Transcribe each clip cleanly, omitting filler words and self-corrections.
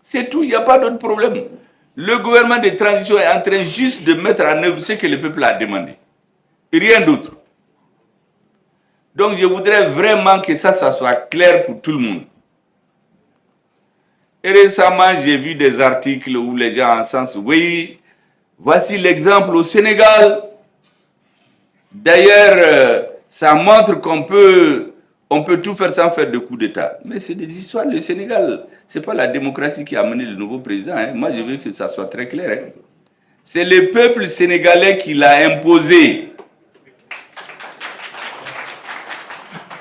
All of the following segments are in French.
C'est tout, il n'y a pas d'autre problème. Le gouvernement de transition est en train juste de mettre en œuvre ce que le peuple a demandé. Rien d'autre. Donc je voudrais vraiment que ça soit clair pour tout le monde. Et récemment, j'ai vu des articles où les gens en sens, oui, voici l'exemple au Sénégal. D'ailleurs, ça montre qu'on peut tout faire sans faire de coup d'État. Mais c'est des histoires. Le Sénégal, ce n'est pas la démocratie qui a amené le nouveau président. Hein. Moi, je veux que ça soit très clair. Hein. C'est le peuple sénégalais qui l'a imposé.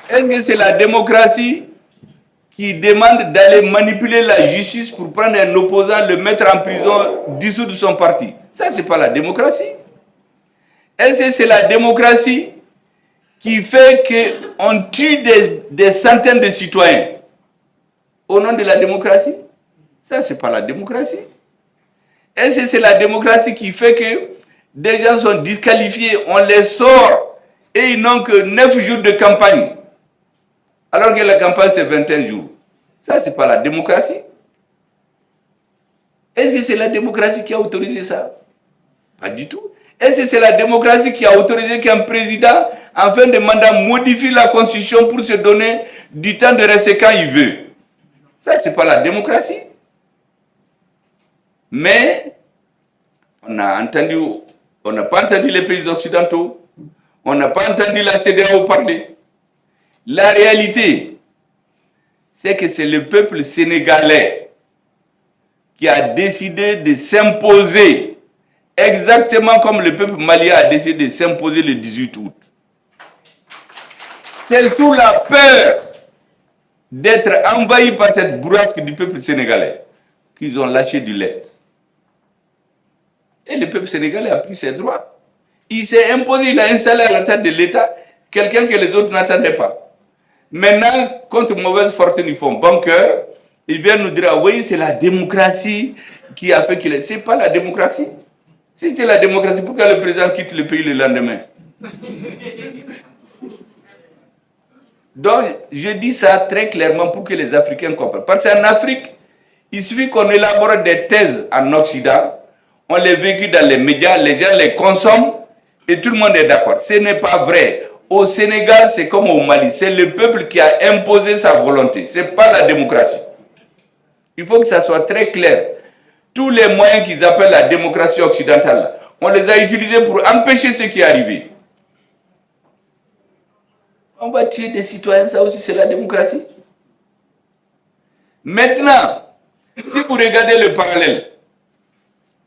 Est-ce que c'est la démocratie qui demande d'aller manipuler la justice pour prendre un opposant, le mettre en prison, dissoudre son parti? Ça, ce n'est pas la démocratie. Est-ce que c'est la démocratie qui fait qu'on tue des centaines de citoyens au nom de la démocratie? Ça, ce n'est pas la démocratie. Est-ce que c'est la démocratie qui fait que des gens sont disqualifiés, on les sort et ils n'ont que 9 jours de campagne, alors que la campagne c'est 21 jours? Ça, ce n'est pas la démocratie. Est-ce que c'est la démocratie qui a autorisé ça? Pas du tout. Est-ce que c'est la démocratie qui a autorisé qu'un président, en fin de mandat, modifie la constitution pour se donner du temps de rester quand il veut? Ça, ce n'est pas la démocratie. Mais on n'a pas entendu les pays occidentaux, on n'a pas entendu la CEDEAO parler. La réalité, c'est que c'est le peuple sénégalais qui a décidé de s'imposer, exactement comme le peuple malien a décidé de s'imposer le 18 août. C'est sous la peur d'être envahi par cette bourrasque du peuple sénégalais qu'ils ont lâché du lest. Et le peuple sénégalais a pris ses droits. Il s'est imposé, il a installé à la tête de l'État quelqu'un que les autres n'attendaient pas. Maintenant, contre mauvaise fortune, ils font bon cœur. Ils viennent nous dire, ah oui, c'est la démocratie qui a fait qu'il est. Ce n'est pas la démocratie. Si c'était la démocratie, pourquoi le président quitte le pays le lendemain? Donc, je dis ça très clairement pour que les Africains comprennent. Parce qu'en Afrique, il suffit qu'on élabore des thèses en Occident, on les véhicule dans les médias, les gens les consomment et tout le monde est d'accord. Ce n'est pas vrai. Au Sénégal, c'est comme au Mali. C'est le peuple qui a imposé sa volonté. Ce n'est pas la démocratie. Il faut que ça soit très clair. Tous les moyens qu'ils appellent la démocratie occidentale, on les a utilisés pour empêcher ce qui est arrivé. On va tuer des citoyens, ça aussi c'est la démocratie. Maintenant, si vous regardez le parallèle,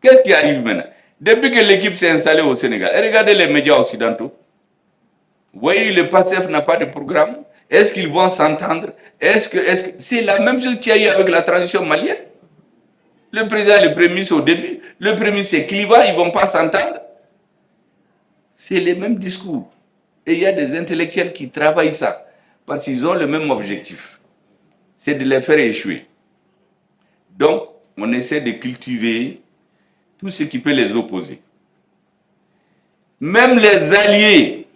qu'est-ce qui arrive maintenant? Depuis que l'équipe s'est installée au Sénégal, et regardez les médias occidentaux. Vous voyez, le PASTEF n'a pas de programme. Est-ce qu'ils vont s'entendre? Est-ce que c'est la même chose qu'il y a eu avec la transition malienne? Le président et le premier ministre au début, le premier ministre c'est clivant, ils ne vont pas s'entendre. C'est les mêmes discours. Et il y a des intellectuels qui travaillent ça, parce qu'ils ont le même objectif. C'est de les faire échouer. Donc, on essaie de cultiver tout ce qui peut les opposer. Même les alliés,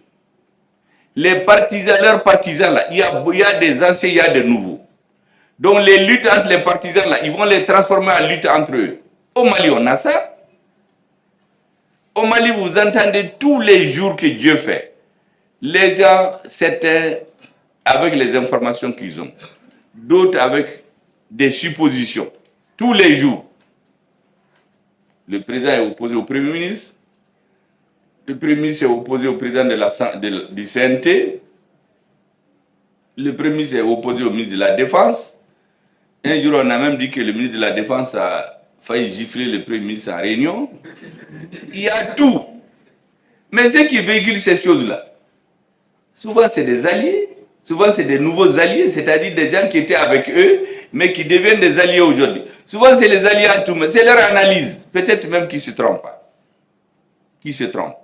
les partisans, leurs partisans, là, il y a des anciens, il y a des nouveaux. Donc les luttes entre les partisans, là, ils vont les transformer en lutte entre eux. Au Mali, on a ça. Au Mali, vous entendez tous les jours que Dieu fait. Les gens, c'était avec les informations qu'ils ont. D'autres avec des suppositions. Tous les jours. Le président est opposé au Premier ministre. Le Premier ministre est opposé au président du CNT. Le Premier ministre est opposé au ministre de la Défense. Un jour, on a même dit que le ministre de la Défense a failli gifler le Premier ministre en réunion. Il y a tout. Mais ceux qui véhiculent ces choses-là, souvent c'est des alliés, souvent c'est des nouveaux alliés, c'est-à-dire des gens qui étaient avec eux, mais qui deviennent des alliés aujourd'hui. Souvent c'est les alliés en tout, mais c'est leur analyse. Peut-être même qu'ils ne se trompent pas. Qui se trompent.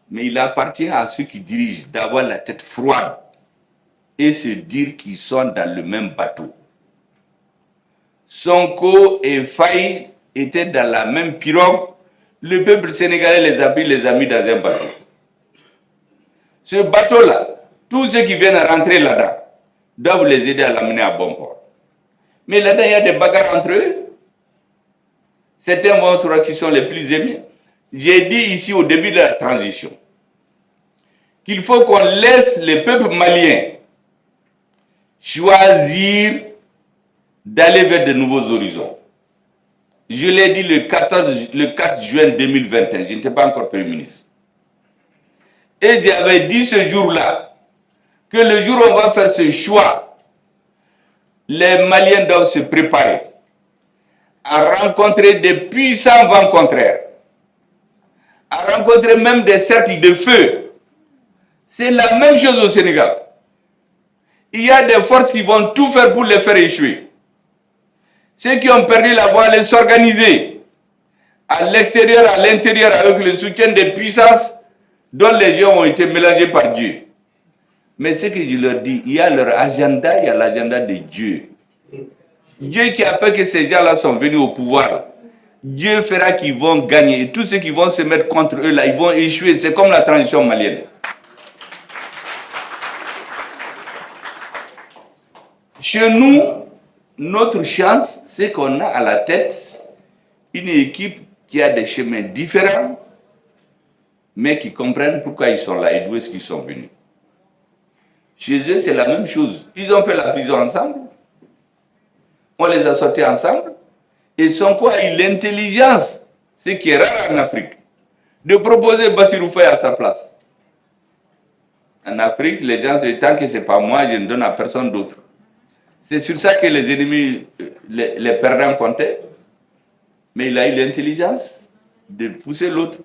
Mais il appartient à ceux qui dirigent d'avoir la tête froide et se dire qu'ils sont dans le même bateau. Sonko et Faye étaient dans la même pirogue. Le peuple sénégalais les a pris, les a mis dans un bateau. Ce bateau-là, tous ceux qui viennent rentrer là-dedans doivent les aider à l'amener à bon port. Mais là-dedans, il y a des bagarres entre eux. Certains vont sur qui sont les plus aimés. J'ai dit ici au début de la transition qu'il faut qu'on laisse le peuple malien choisir d'aller vers de nouveaux horizons. Je l'ai dit le 4 juin 2021, je n'étais pas encore Premier ministre. Et j'avais dit ce jour-là que le jour où on va faire ce choix, les Maliens doivent se préparer à rencontrer des puissants vents contraires, à rencontrer même des cercles de feu. C'est la même chose au Sénégal. Il y a des forces qui vont tout faire pour les faire échouer. Ceux qui ont perdu la voie allaient s'organiser à l'extérieur, à l'intérieur, avec le soutien des puissances dont les gens ont été mélangés par Dieu. Mais ce que je leur dis, il y a leur agenda, il y a l'agenda de Dieu. Dieu qui a fait que ces gens-là sont venus au pouvoir. Dieu fera qu'ils vont gagner. Et tous ceux qui vont se mettre contre eux, là, ils vont échouer. C'est comme la transition malienne. Chez nous, notre chance, c'est qu'on a à la tête une équipe qui a des chemins différents, mais qui comprennent pourquoi ils sont là et d'où est-ce qu'ils sont venus. Chez eux, c'est la même chose. Ils ont fait la prison ensemble. On les a sortis ensemble. Et sont quoi? L'intelligence, ce qui est rare en Afrique, de proposer Bassirou Faye à sa place. En Afrique, les gens se disent, tant que ce n'est pas moi, je ne donne à personne d'autre. C'est sur ça que les ennemis, les perdants comptaient. Mais il a eu l'intelligence de pousser l'autre.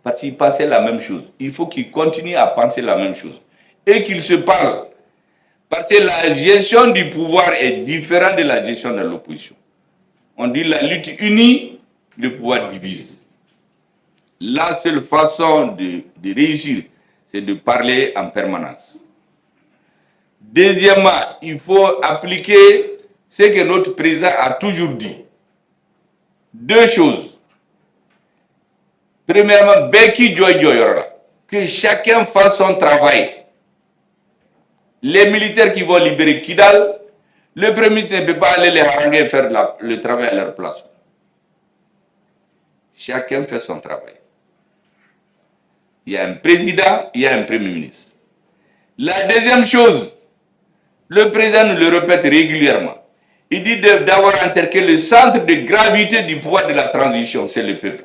Parce qu'il pensait la même chose. Il faut qu'il continue à penser la même chose. Et qu'il se parle. Parce que la gestion du pouvoir est différente de la gestion de l'opposition. On dit la lutte unie, le pouvoir divise. La seule façon de réussir, c'est de parler en permanence. Deuxièmement, il faut appliquer ce que notre président a toujours dit. Deux choses. Premièrement, Beki Joy Joyora, que chacun fasse son travail. Les militaires qui vont libérer Kidal, le Premier ministre ne peut pas aller les haranguer et faire le travail à leur place. Chacun fait son travail. Il y a un président, il y a un Premier ministre. La deuxième chose, le président nous le répète régulièrement. Il dit d'avoir interqué le centre de gravité du pouvoir de la transition, c'est le peuple.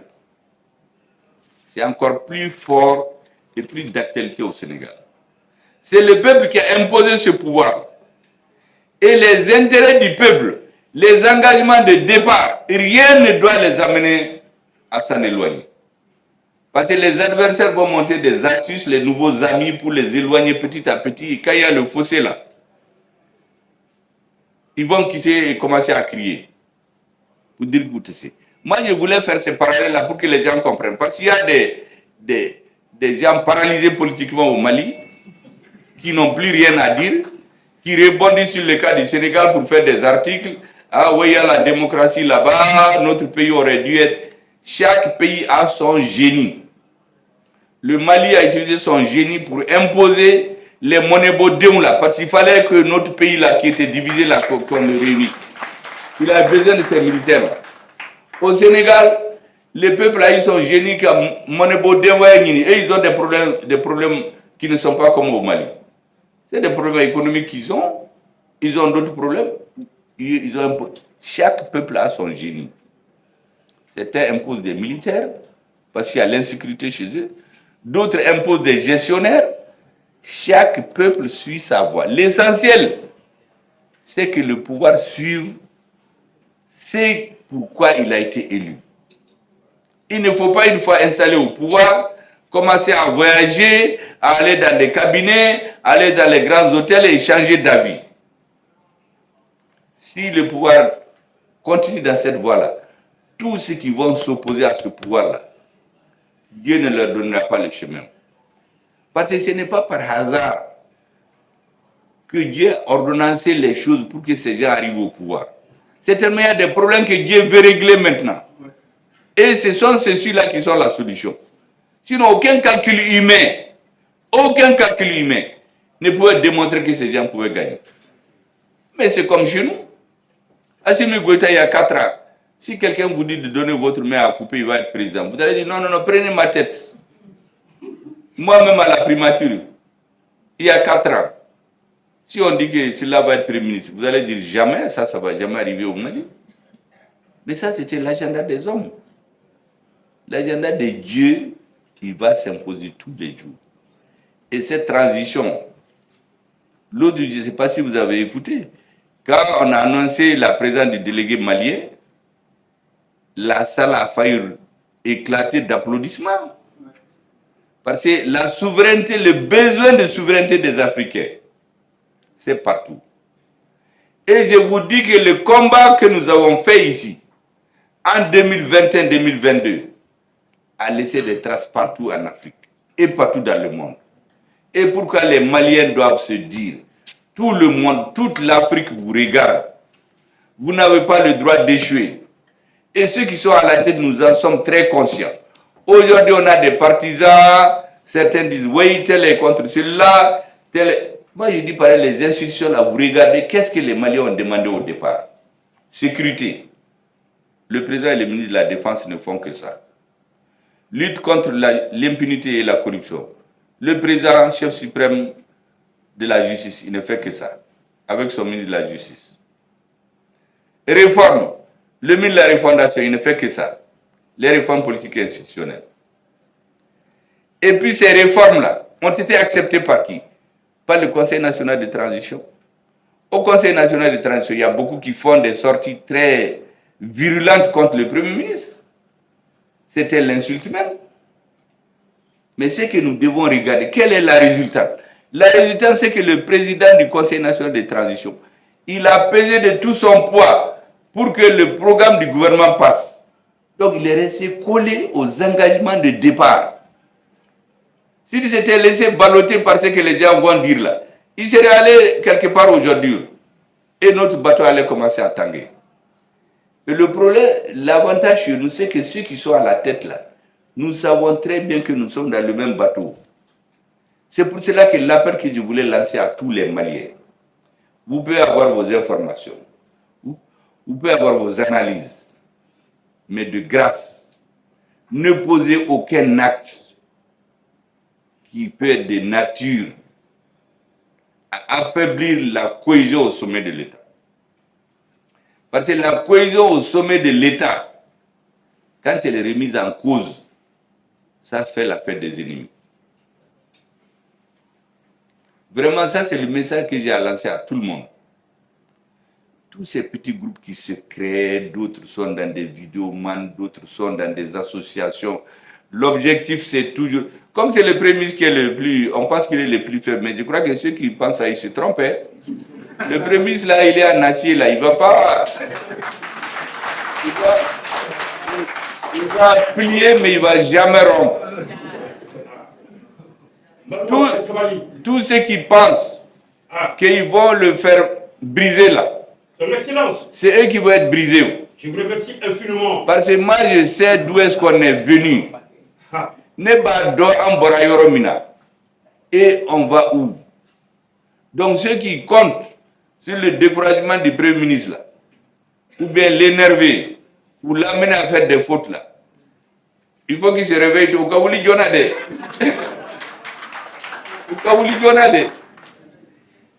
C'est encore plus fort et plus d'actualité au Sénégal. C'est le peuple qui a imposé ce pouvoir. Et les intérêts du peuple, les engagements de départ, rien ne doit les amener à s'en éloigner. Parce que les adversaires vont monter des astuces, les nouveaux amis pour les éloigner petit à petit. Et quand il y a le fossé là, ils vont quitter et commencer à crier. Pour dire que c'est. Moi, je voulais faire ce parallèle-là pour que les gens comprennent. Parce qu'il y a des gens paralysés politiquement au Mali qui n'ont plus rien à dire, qui rebondissent sur le cas du Sénégal pour faire des articles. Ah oui, il y a la démocratie là-bas, notre pays aurait dû être... Chaque pays a son génie. Le Mali a utilisé son génie pour imposer les monnaies bodéons là, parce qu'il fallait que notre pays là, qui était divisé là, qu'on le réunisse. Il a besoin de ces militaires là. Au Sénégal, le peuple a eu son génie comme monnaie bodéon et ils ont des problèmes qui ne sont pas comme au Mali. C'est des problèmes économiques qu'ils ont. Ils ont d'autres problèmes. Chaque peuple a son génie. Certains imposent des militaires parce qu'il y a l'insécurité chez eux. D'autres imposent des gestionnaires. Chaque peuple suit sa voie. L'essentiel, c'est que le pouvoir suive c'est pourquoi il a été élu. Il ne faut pas, une fois installé au pouvoir, commencer à voyager, à aller dans des cabinets, aller dans les grands hôtels et changer d'avis. Si le pouvoir continue dans cette voie-là, tous ceux qui vont s'opposer à ce pouvoir-là, Dieu ne leur donnera pas le chemin. Parce que ce n'est pas par hasard que Dieu a ordonnancé les choses pour que ces gens arrivent au pouvoir. C'est tellement il y a des problèmes que Dieu veut régler maintenant. Et ce sont ceux-là qui sont la solution. Sinon, aucun calcul humain ne pouvait démontrer que ces gens pouvaient gagner. Mais c'est comme chez nous. Assimi Goïta, il y a 4 ans, si quelqu'un vous dit de donner votre main à couper, il va être président. Vous allez dire non, non, non, prenez ma tête. Moi-même à la primature, il y a 4 ans, si on dit que cela va être Premier ministre, vous allez dire jamais, ça ne va jamais arriver au Mali. Mais ça, c'était l'agenda des hommes. L'agenda de Dieu, il va s'imposer tous les jours. Et cette transition, l'autre, je ne sais pas si vous avez écouté, quand on a annoncé la présence du délégué malien, la salle a failli éclater d'applaudissements. Parce que la souveraineté, le besoin de souveraineté des Africains, c'est partout. Et je vous dis que le combat que nous avons fait ici, en 2021-2022, a laissé des traces partout en Afrique et partout dans le monde. Et pourquoi les Maliens doivent se dire, tout le monde, toute l'Afrique vous regarde, vous n'avez pas le droit d'échouer. Et ceux qui sont à la tête, nous en sommes très conscients. Aujourd'hui, on a des partisans, certains disent, oui, tel est contre celui-là, tel est... Moi, je dis, pareil, les institutions, là, vous regardez, qu'est-ce que les Maliens ont demandé au départ? Sécurité. Le président et le ministre de la Défense ne font que ça. Lutte contre l'impunité et la corruption. Le président, chef suprême de la justice, il ne fait que ça, avec son ministre de la Justice. Réforme. Le ministre de la Refondation, il ne fait que ça. Les réformes politiques et institutionnelles. Et puis ces réformes-là ont été acceptées par qui? Par le Conseil national de transition. Au Conseil national de transition, il y a beaucoup qui font des sorties très virulentes contre le Premier ministre. C'était l'insulte même. Mais c'est que nous devons regarder. Quelle est la résultante? La résultante, c'est que le président du Conseil national de transition, il a pesé de tout son poids pour que le programme du gouvernement passe. Donc il est resté collé aux engagements de départ. S'il s'était laissé balloter par ce que les gens vont dire là, il serait allé quelque part aujourd'hui. Et notre bateau allait commencer à tanguer. Et le problème, l'avantage chez nous, c'est que ceux qui sont à la tête là, nous savons très bien que nous sommes dans le même bateau. C'est pour cela que l'appel que je voulais lancer à tous les Maliens, vous pouvez avoir vos informations, vous pouvez avoir vos analyses, mais de grâce, ne posez aucun acte qui peut être de nature à affaiblir la cohésion au sommet de l'État. Parce que la cohésion au sommet de l'État, quand elle est remise en cause, ça fait la fête des ennemis. Vraiment, ça c'est le message que j'ai à lancer à tout le monde. Tous ces petits groupes qui se créent, d'autres sont dans des vidéomans, d'autres sont dans des associations. L'objectif c'est toujours... Comme c'est le Premier ministre qui est le plus... On pense qu'il est le plus faible, mais je crois que ceux qui pensent ça, ils se trompent. Hein. Le Premier ministre là, il est en acier là, il ne va pas... Il va plier, mais il ne va jamais rompre. Tous ceux qui pensent qu'ils vont le faire briser là, Son Excellence, c'est eux qui vont être brisés. je vous remercie infiniment. Parce que moi, je sais d'où est-ce qu'on est venu. Et on va où? Donc ceux qui comptent sur le découragement du Premier ministre là, ou bien l'énerver, ou l'amener à faire des fautes là, il faut qu'il se réveille au Kabouli Djonade. Au Kabouli Djonade.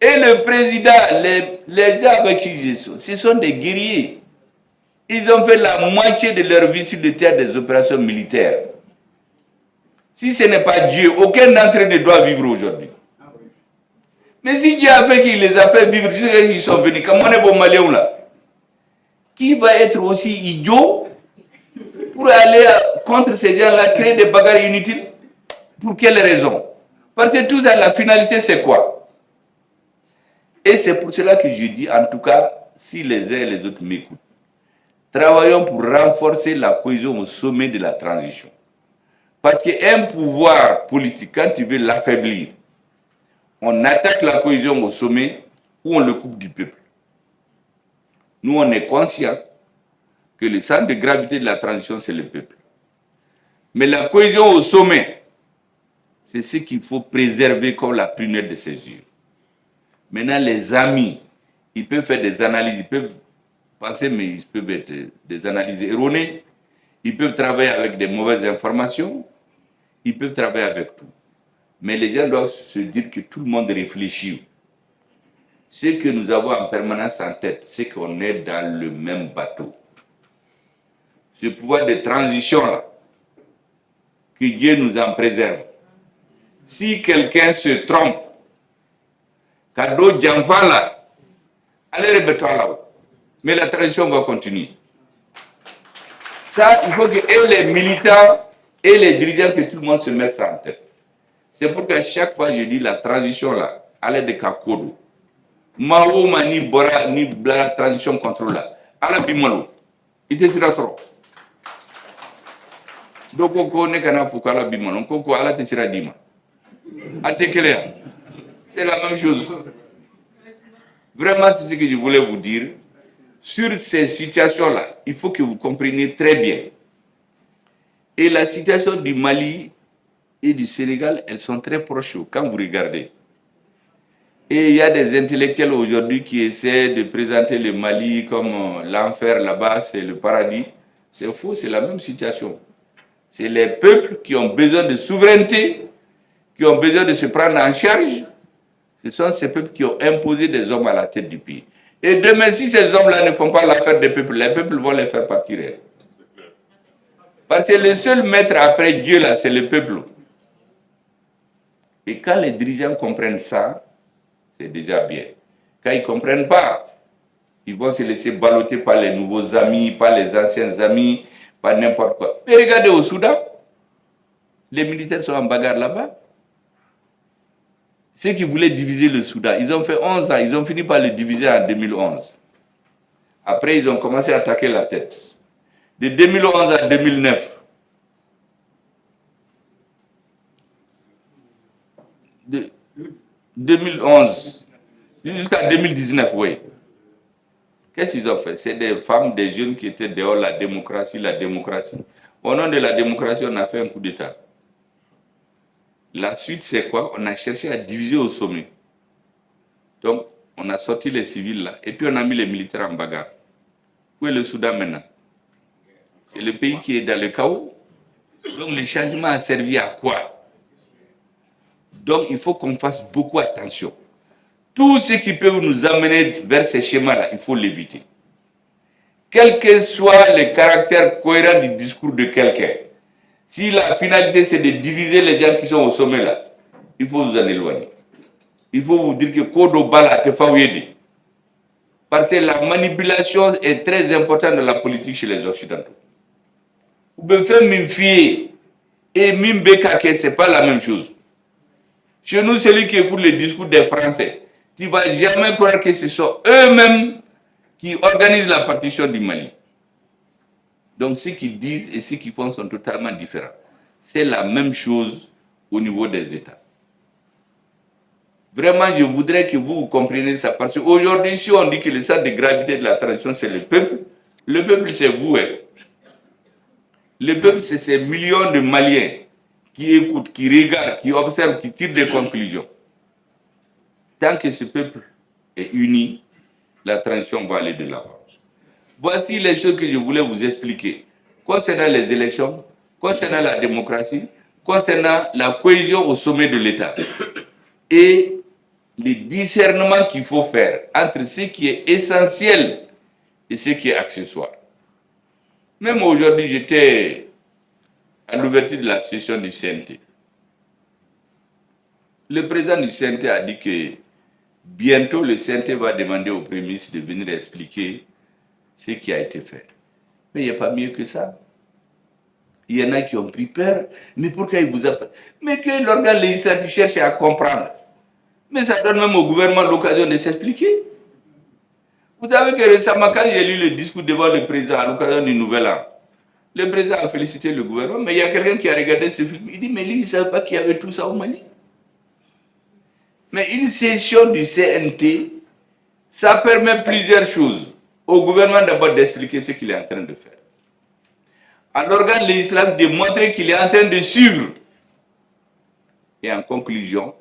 Et le président, les gens avec qui je suis, ce sont des guerriers. Ils ont fait la moitié de leur vie sur le théâtre des opérations militaires. Si ce n'est pas Dieu, aucun d'entre eux ne doit vivre aujourd'hui. Mais si Dieu a fait qu'il les a fait vivre jusqu'à ce qu'ils sont venus, comme on est bon Malien là, qui va être aussi idiot pour aller contre ces gens-là, créer des bagarres inutiles? Pour quelle raison? Parce que tout ça, la finalité, c'est quoi? Et c'est pour cela que je dis, en tout cas, si les uns et les autres m'écoutent, travaillons pour renforcer la cohésion au sommet de la transition. Parce qu'un pouvoir politique, quand tu veux l'affaiblir, on attaque la cohésion au sommet ou on le coupe du peuple. Nous, on est conscients que le centre de gravité de la transition, c'est le peuple. Mais la cohésion au sommet, c'est ce qu'il faut préserver comme la prunelle de ses yeux. Maintenant, les amis, ils peuvent faire des analyses, ils peuvent penser, mais ils peuvent être des analyses erronées. Ils peuvent travailler avec des mauvaises informations. Ils peuvent travailler avec tout. Mais les gens doivent se dire que tout le monde réfléchit. Ce que nous avons en permanence en tête, c'est qu'on est dans le même bateau. Ce pouvoir de transition-là, que Dieu nous en préserve. Si quelqu'un se trompe, cadeau d'enfant là, allez rebelle-toi là-haut. Mais la transition va continuer. Ça, il faut que et les militants et les dirigeants, que tout le monde se mette ça en tête. C'est pourquoi chaque fois je dis la transition là, allez de Kakodo. Mao mani bora ni la transition contrôle là. Ala bimalo. Il te sera trop. Donc on ne kana fukala bimalo. Koko ala te sera dima. C'est la même chose. Vraiment, c'est ce que je voulais vous dire. Sur ces situations-là, il faut que vous compreniez très bien. Et la situation du Mali et du Sénégal, elles sont très proches quand vous regardez. Et il y a des intellectuels aujourd'hui qui essaient de présenter le Mali comme l'enfer là-bas, c'est le paradis. C'est faux, c'est la même situation. C'est les peuples qui ont besoin de souveraineté, qui ont besoin de se prendre en charge. Ce sont ces peuples qui ont imposé des hommes à la tête du pays. Et demain, si ces hommes-là ne font pas l'affaire des peuples, les peuples vont les faire partir. Parce que le seul maître après Dieu, là, c'est le peuple. Et quand les dirigeants comprennent ça, c'est déjà bien. Quand ils ne comprennent pas, ils vont se laisser balloter par les nouveaux amis, par les anciens amis, par n'importe quoi. Mais regardez au Soudan, les militaires sont en bagarre là-bas. Ceux qui voulaient diviser le Soudan, ils ont fait 11 ans, ils ont fini par le diviser en 2011. Après, ils ont commencé à attaquer la tête. De 2011 à 2009, de 2011 jusqu'à 2019, oui. Qu'est-ce qu'ils ont fait? C'est des femmes, des jeunes qui étaient dehors, la démocratie, la démocratie. Au nom de la démocratie, on a fait un coup d'État. La suite, c'est quoi? On a cherché à diviser au sommet. Donc, on a sorti les civils là, et puis on a mis les militaires en bagarre. Où est le Soudan maintenant? C'est le pays qui est dans le chaos. Donc, le changement a servi à quoi? Donc, il faut qu'on fasse beaucoup attention. Tout ce qui peut nous amener vers ces schémas-là, il faut l'éviter. Quel que soit le caractère cohérent du discours de quelqu'un, si la finalité c'est de diviser les gens qui sont au sommet là, il faut vous en éloigner. Il faut vous dire que Kodo Bala te fait. Parce que la manipulation est très importante dans la politique chez les Occidentaux. Vous pouvez faire Mimfie et Mimbekake, ce n'est pas la même chose. Chez nous, celui qui écoute le discours des Français, tu ne vas jamais croire que ce sont eux-mêmes qui organisent la partition du Mali. Donc ce qu'ils disent et ce qu'ils font sont totalement différents. C'est la même chose au niveau des États. Vraiment, je voudrais que vous compreniez ça. Parce qu'aujourd'hui, si on dit que le centre de gravité de la transition, c'est le peuple, c'est vous. Hein. Le peuple, c'est ces millions de Maliens qui écoutent, qui regardent, qui observent, qui tirent des conclusions. Tant que ce peuple est uni, la transition va aller de l'avant. Voici les choses que je voulais vous expliquer. Concernant les élections, concernant la démocratie, concernant la cohésion au sommet de l'État. Et le discernement qu'il faut faire entre ce qui est essentiel et ce qui est accessoire. Même aujourd'hui, j'étais à l'ouverture de la session du CNT. Le président du CNT a dit que bientôt le CNT va demander au Premier ministre de venir expliquer ce qui a été fait. Mais il n'y a pas mieux que ça. Il y en a qui ont pris peur. Mais pourquoi il vous a peur? Mais que l'organe législatif cherche à comprendre. Mais ça donne même au gouvernement l'occasion de s'expliquer. Vous savez que récemment, quand j'ai lu le discours devant le président à l'occasion du Nouvel An, le président a félicité le gouvernement, mais il y a quelqu'un qui a regardé ce film. Il dit, mais lui, il ne savait pas qu'il y avait tout ça au Mali. Mais une session du CNT, ça permet plusieurs choses. Au gouvernement d'abord d'expliquer ce qu'il est en train de faire. À l'organe législatif de montrer qu'il est en train de suivre. Et en conclusion,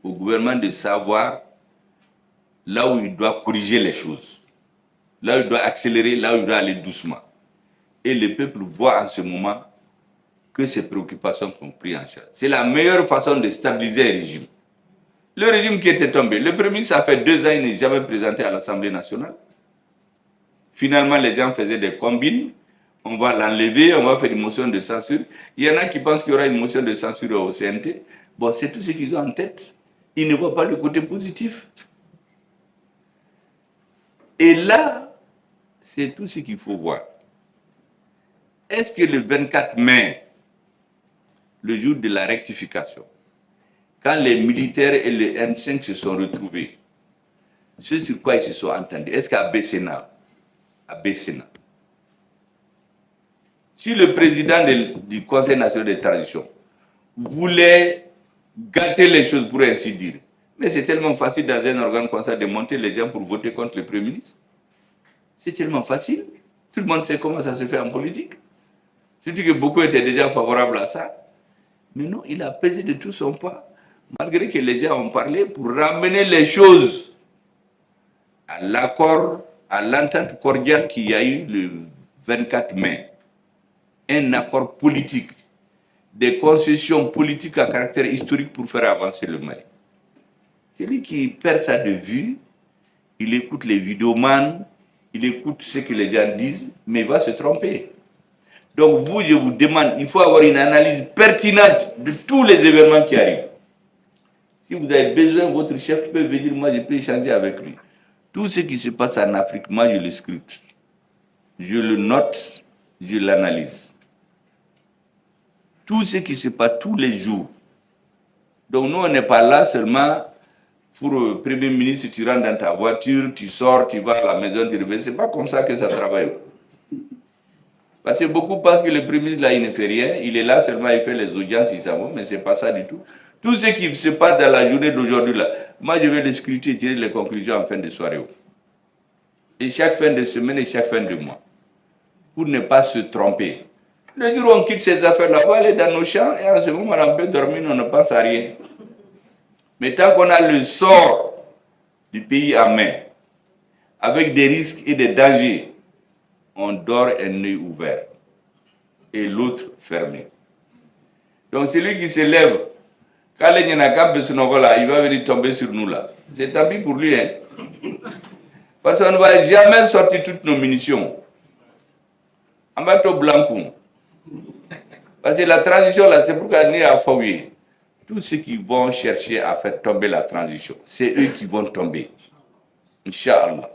au gouvernement de savoir là où il doit corriger les choses. là où il doit accélérer, là où il doit aller doucement. Et le peuple voit en ce moment que ses préoccupations sont prises en charge. C'est la meilleure façon de stabiliser un régime. Le régime qui était tombé, le premier, ça fait 2 ans, il n'est jamais présenté à l'Assemblée nationale. Finalement, les gens faisaient des combines. On va l'enlever, on va faire une motion de censure. Il y en a qui pensent qu'il y aura une motion de censure au CNT. Bon, c'est tout ce qu'ils ont en tête. Ils ne voient pas le côté positif. Et là, c'est tout ce qu'il faut voir. Est-ce que le 24 mai, le jour de la rectification, quand les militaires et les N5 se sont retrouvés, ce sur quoi ils se sont entendus, est-ce qu'à Bessena, si le président du Conseil national de transition voulait gâter les choses, pour ainsi dire, mais c'est tellement facile dans un organe comme ça de monter les gens pour voter contre le Premier ministre. C'est tellement facile. Tout le monde sait comment ça se fait en politique. Surtout que beaucoup étaient déjà favorables à ça. Mais non, il a pesé de tout son poids, malgré que les gens ont parlé, pour ramener les choses à l'accord, à l'entente cordiale qu'il y a eu le 24 mai. Un accord politique, des concessions politiques à caractère historique pour faire avancer le Mali. Celui qui perd ça de vue, il écoute les vidéomans, il écoute ce que les gens disent, mais il va se tromper. Donc vous, je vous demande, il faut avoir une analyse pertinente de tous les événements qui arrivent. Si vous avez besoin, votre chef peut venir, moi je peux échanger avec lui. Tout ce qui se passe en Afrique, moi je le scripte. Je le note, je l'analyse. Tout ce qui se passe tous les jours. Donc nous, on n'est pas là seulement pour le Premier ministre, tu rentres dans ta voiture, tu sors, tu vas à la maison, tu reviens. Ce n'est pas comme ça que ça travaille. Parce que beaucoup pensent que le Premier ministre, là, il ne fait rien. Il est là seulement, il fait les audiences, il s'en va, mais ce n'est pas ça du tout. Tout ce qui se passe dans la journée d'aujourd'hui, là, moi, je vais le scruter et tirer les conclusions en fin de soirée. Et chaque fin de semaine et chaque fin de mois. Pour ne pas se tromper. Le jour où on quitte ces affaires-là, on va aller dans nos champs et en ce moment, on peut dormir, on ne pense à rien. Mais tant qu'on a le sort du pays en main, avec des risques et des dangers, on dort un œil ouvert et l'autre fermé. Donc celui qui se lève, quand les Nyanakam il va venir tomber sur nous là. C'est tant pis pour lui. Hein? Parce qu'on ne va jamais sortir toutes nos munitions. En bateau blanc. Parce que la transition là, c'est pourquoi on est à Fawye. Tous ceux qui vont chercher à faire tomber la transition, c'est eux qui vont tomber. Inch'Allah.